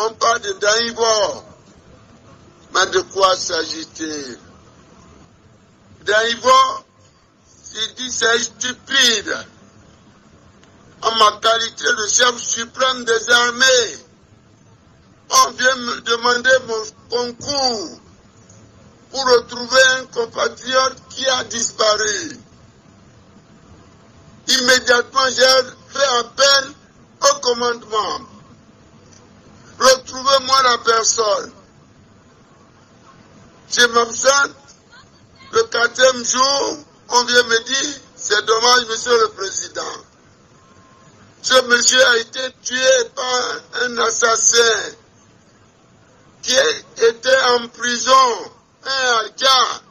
On parle de Daïvo. Mais de quoi s'agit-il? Daïvo, il dit c'est stupide. En ma qualité de chef suprême des armées, on vient me demander mon concours pour retrouver un compatriote qui a disparu. Immédiatement, j'ai fait appel au commandement. Retrouvez-moi la personne. Je m'absente. Le 4e jour, on vient me dire, c'est dommage, monsieur le président. Ce monsieur a été tué par un assassin qui était en prison, un Adja.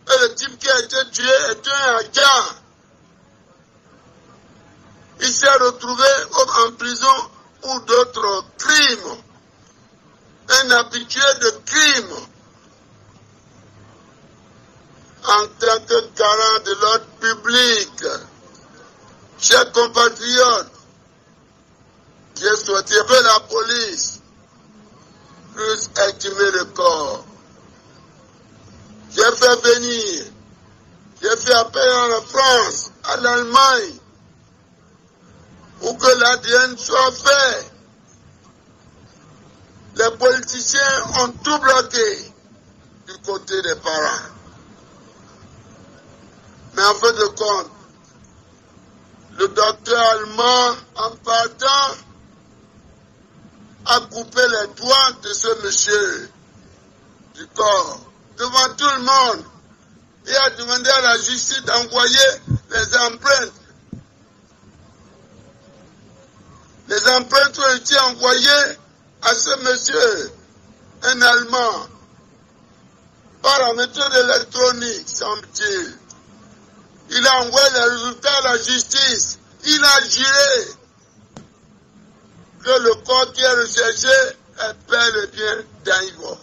Et le type qui a été tué est un Adja. Il s'est retrouvé en prison pour d'autres crimes. Un habitué de crime. En tant que garant de l'ordre public, chers compatriotes, j'ai souhaité que la police puisse exhumer le corps. J'ai fait venir, j'ai fait appel à la France, à l'Allemagne, pour que l'ADN soit fait. Les politiciens ont tout bloqué du côté des parents. Mais en fin de compte, le docteur allemand, en partant, a coupé les doigts de ce monsieur du corps, devant tout le monde, et a demandé à la justice d'envoyer les empreintes. Les empreintes ont été envoyées à ce monsieur, un Allemand, par la méthode électronique, semble-t-il. Il a envoyé les résultats à la justice. Il a juré que le corps qui est recherché est bel et bien Daïvo.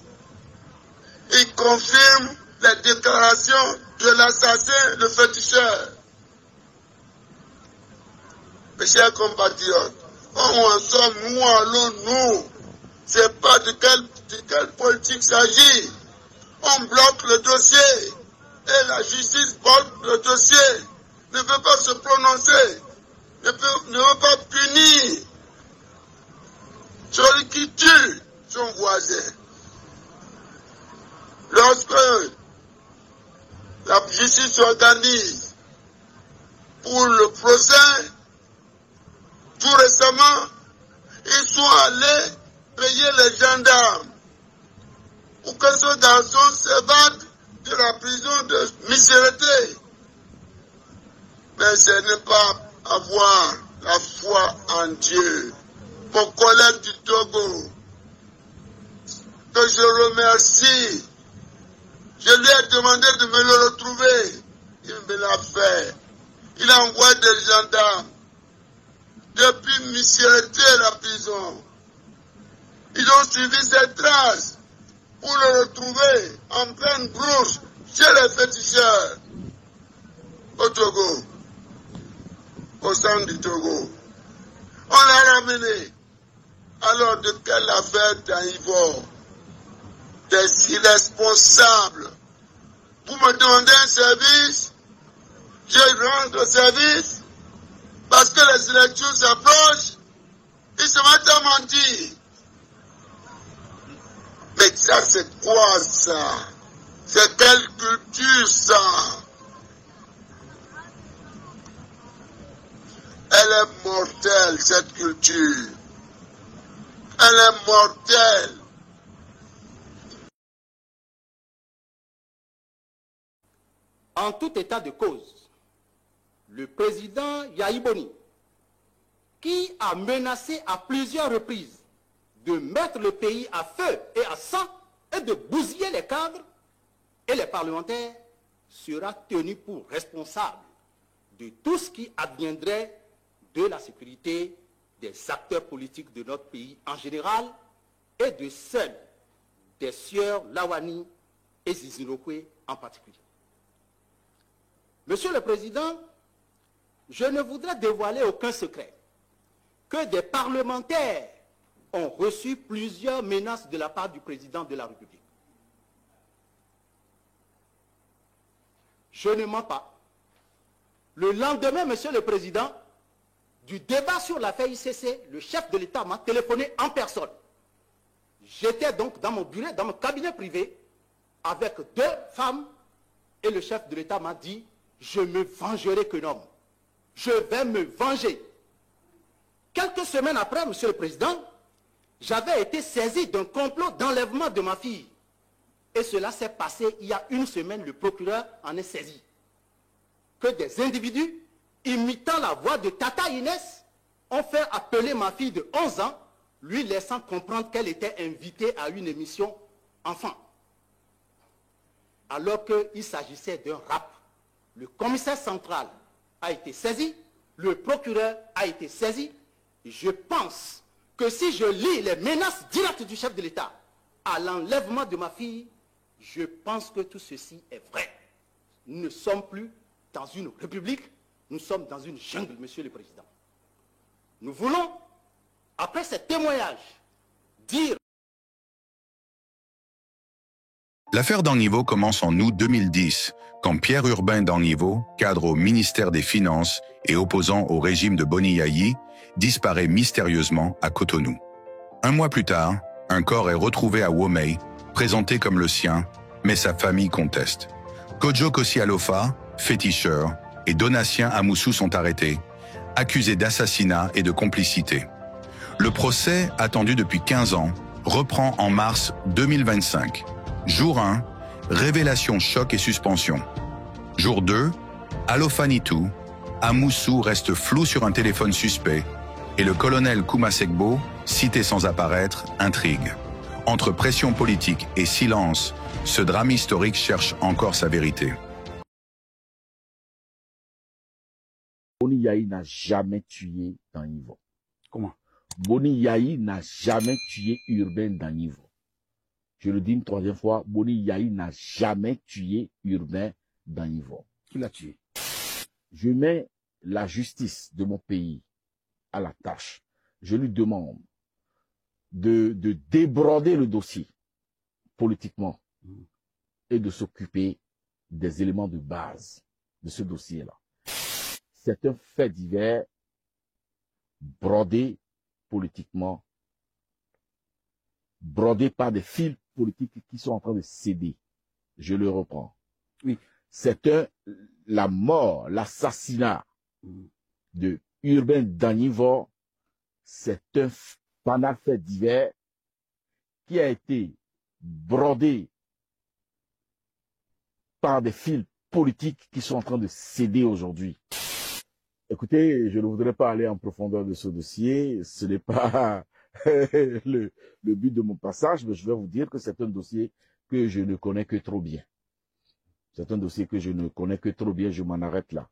Il confirme les déclarations de l'assassin, le féticheur. Mes chers compatriotes, où en sommes, où allons-nous? C'est pas de quelle politique s'agit. On bloque le dossier. Et la justice bloque le dossier, ne veut pas se prononcer, ne veut pas punir celui qui tue son voisin. Lorsque la justice s'organise pour le procès, tout récemment, ils sont allés payer les gendarmes pour que ce garçon s'évade de la prison de misérité. Mais ce n'est pas avoir la foi en Dieu. Mon collègue du Togo, que je remercie, je lui ai demandé de me le retrouver. Il me l'a fait. Il a envoyé des gendarmes depuis misérité la prison. Ils ont suivi ses traces pour le retrouver en pleine brousse chez les féticheurs au Togo, au centre du Togo. On l'a ramené. Alors de quelle affaire Daïvo? Des irresponsables. Vous me demandez un service, je rends le service, parce que les élections s'approchent, ils se mettent à mentir. Mais ça, c'est quoi ça? C'est quelle culture ça? Elle est mortelle, cette culture. Elle est mortelle. En tout état de cause, le président Yahi Boni, qui a menacé à plusieurs reprises de mettre le pays à feu et à sang et de bousiller les cadres et les parlementaires, sera tenu pour responsable de tout ce qui adviendrait de la sécurité des acteurs politiques de notre pays en général et de celle des sieurs Lawani et Zizinokwe en particulier. Monsieur le Président, je ne voudrais dévoiler aucun secret que des parlementaires ont reçu plusieurs menaces de la part du président de la République. Je ne mens pas. Le lendemain, Monsieur le Président, du débat sur l'affaire ICC, le chef de l'État m'a téléphoné en personne. J'étais donc dans mon bureau, dans mon cabinet privé, avec 2 femmes, et le chef de l'État m'a dit « Je me vengerai qu'un homme. Je vais me venger. » Quelques semaines après, Monsieur le Président, j'avais été saisi d'un complot d'enlèvement de ma fille. Et cela s'est passé il y a 1 semaine, le procureur en est saisi. Que des individus, imitant la voix de Tata Inès, ont fait appeler ma fille de 11 ans, lui laissant comprendre qu'elle était invitée à une émission enfant. Alors qu'il s'agissait d'un rap. Le commissaire central a été saisi, le procureur a été saisi. Je pense que si je lis les menaces directes du chef de l'État à l'enlèvement de ma fille, je pense que tout ceci est vrai. Nous ne sommes plus dans une république, nous sommes dans une jungle, Monsieur le Président. Nous voulons, après ces témoignages, dire... L'affaire d'Anguiveau commence en août 2010, quand Pierre Urbain d'Anguiveau, cadre au ministère des Finances et opposant au régime de Boni Yayi, disparaît mystérieusement à Cotonou. 1 mois plus tard, un corps est retrouvé à Womey, présenté comme le sien, mais sa famille conteste. Kojo Kossi Alofa, féticheur, et Donatien Amoussou sont arrêtés, accusés d'assassinat et de complicité. Le procès, attendu depuis 15 ans, reprend en mars 2025. Jour 1, révélation, choc et suspension. Jour 2, Alofanitou, Amoussou reste flou sur un téléphone suspect et le colonel Koumasekbo, cité sans apparaître, intrigue. Entre pression politique et silence, ce drame historique cherche encore sa vérité. Boni Yayi n'a jamais tué Dangivo. Comment? Boni Yayi n'a jamais tué Urbain Dangivo. Je le dis une 3e fois, Boni Yayi n'a jamais tué Urbain Dangivo. Qui l'a tué? Je mets la justice de mon pays à la tâche. Je lui demande de débroder le dossier politiquement et de s'occuper des éléments de base de ce dossier-là. C'est un fait divers brodé politiquement, brodé par des fils politiques qui sont en train de céder. Je le reprends. Oui. C'est la mort, l'assassinat de Urbain Dangivo, c'est un banal fait divers qui a été brodé par des fils politiques qui sont en train de céder aujourd'hui. Écoutez, je ne voudrais pas aller en profondeur de ce dossier, ce n'est pas le but de mon passage, mais je vais vous dire que c'est un dossier que je ne connais que trop bien. C'est un dossier que je ne connais que trop bien, je m'en arrête là.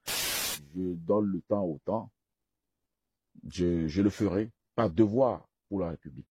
Je donne le temps au temps, je le ferai par devoir pour la République.